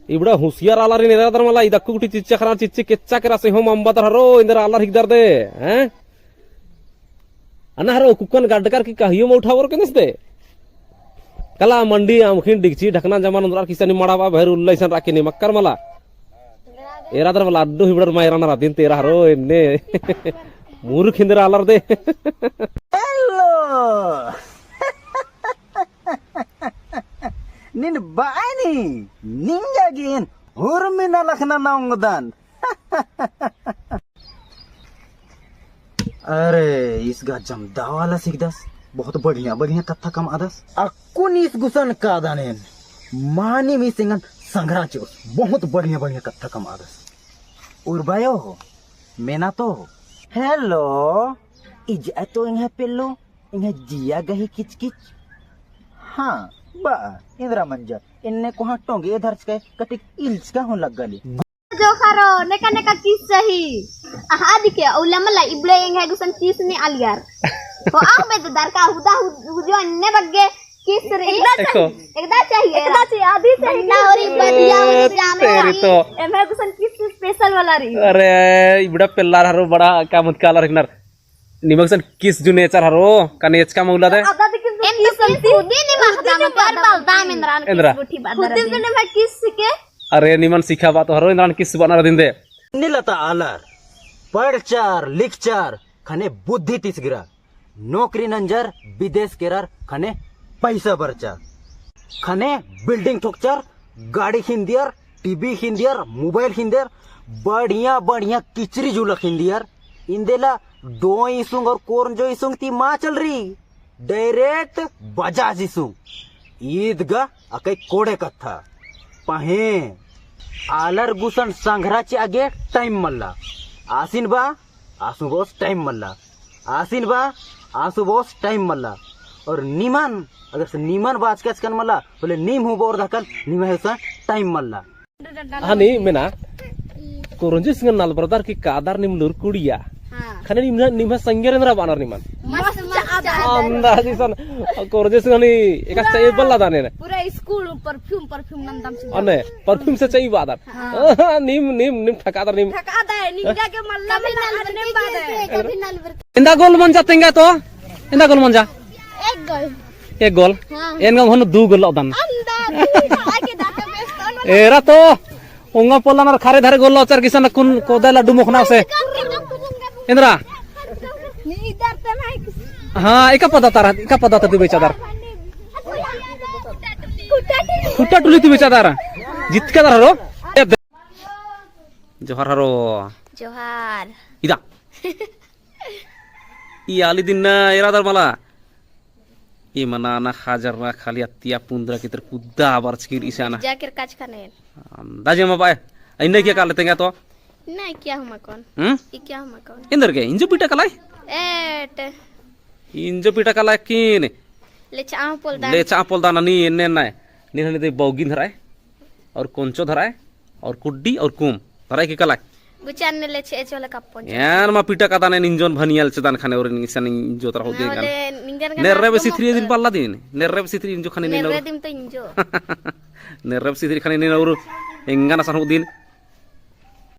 इबड़ा होशियार आला रे नेरा दर मला इदक्कु गुटी चिच्चा खरा चिच्चे केच्चा केरा से होम अंबा दर हरो इंदर आला हिगदर दे हैं अना हरो कुकन गाडकर की कहियो म उठावर केनस दे कला मंडी आमखिन डिगची ढकना जमान उनरा किसनी मडाबा भैर उल्लैसन राखिनी मक्कर मला एरा दर मला अड्डू हिबड़र मायराना रादिन तेरा हरो इन्ने मूर्ख इंदर आलर दे हेलो निन बानी निंजा गिन हुरमिना लखना नांगदान अरे इसका जमदा वाला सिकदस बहुत बढ़िया बढ़िया कथा कम आदस अकुन इस गुसन का दानेन मानी मी सिंगन संग्राचो बहुत बढ़िया बढ़िया कथा कम आदस उर्बायो हो मेना तो हेलो इज तो इंगे पेलो इंगे जिया गही किच किच हाँ बा इंद्रा मंजर इन्ने को हाँ टोंगे इधर से कटिक इल्स का हूँ लग गली जो खारो नेका नेका किस सही आहा दिखे उला मला इबले इंगे गुसन किस ने आलियार हो आ बेदार का हुदा हुजो अन्ने बग्गे किस रे एकदा चाहिए आधी चाहिए ना और बदिया और जामे तो एमे गुसन किस स्पेशल वाला री अरे इबड़ा पेल्लार हरो बड़ा कामुत काला रखनार निमगसन किस जु नेचर हरो कने एचका मौला दे आदा दिखे किस खुदी नि माखदा म पर बालदा इंद्रान किस बुठी बादर खुदी ने मैं किस के अरे निमन सिखा बात हरो इंद्रान किस बना दिन दे निलता आलर पढ़चार लिखचार खने बुद्धि तिसगिरा नौकरी नंजर विदेश केरार खने पैसा बरचार खने बिल्डिंग ठोकचार गाड़ी हिंदियर टीवी हिंदियर मोबाइल हिंदियर बढ़िया बढ़िया किचरी जुलक हिंदियर इंदेला दो इसुंग और कोर्न जो इसुंग ती माँ चल रही डायरेक्ट बजाज इसुंग ईदगा अकई कोड़े कथा पहे आलर गुसन संघराचे आगे टाइम मल्ला आसिन बा आसु बॉस टाइम मल्ला आसिन बा आसु बॉस टाइम मल्ला और नीमन अगर से नीमन बाज कैच कन मल्ला बोले नीम हो बोर धकन नीम है सा टाइम मल्ला हानी मेना कोरंजी सिंगन नाल ब्रदर की कादार निम लुर कुड़िया खने निम निम संगेरेंद्र बानर निमन अंदाजी सन कोरंजी सिंगनी एका चाहिए बल्ला दाने ने पूरा स्कूल परफ्यूम नंदम से अने परफ्यूम से चाहिए बादर नीम नीम नीम ठकादर नीम ठकादा है निंजा के मल्ला में ने बादर इंदा गोल मन जातेंगे तो इंदा गोल मन जा एक गोल एनगा हनु दू गोल दान एरा तो उंगा पोलानर खारे धारे गोल अचार किसन कुन कोदा लड्डू मुखना से इंद्रा हाँ एका पदाता तू बेचादार खुट्टा टुली तू बेचादार जितका दार हरो जोहार हरो जोहार इदा ई आली दिन ना एरादार मला ई मना ना हाजर ना खाली अत्या पुंद्रा की तर कुद्दा बारचकीर इसाना जाकर काच खाने दाजे मबाय इन्ने क्या काले तेंगा तो नहीं क्या हम कौन ये क्या हम कौन इंदर के इंजो पीटा कलाई एट इंजो पीटा कलाई किन ले चापल दाना नी एन्ने ना नी हने दे बौगिन धराय और कोंचो धराय और कुड्डी और कुम धराय की कलाई गुचान ने ले छे चोले कप्पन यार मा पीटा का दाने निंजोन भनियल चदान खाने और निसन जो तरह हो देगा नेरे बेसी 3 दिन पाला दिन नेरे बेसी 3 इंजो खाने ने नेरे दिन तो इंजो नेरे बेसी 3 खाने ने और एंगाना सन हो दिन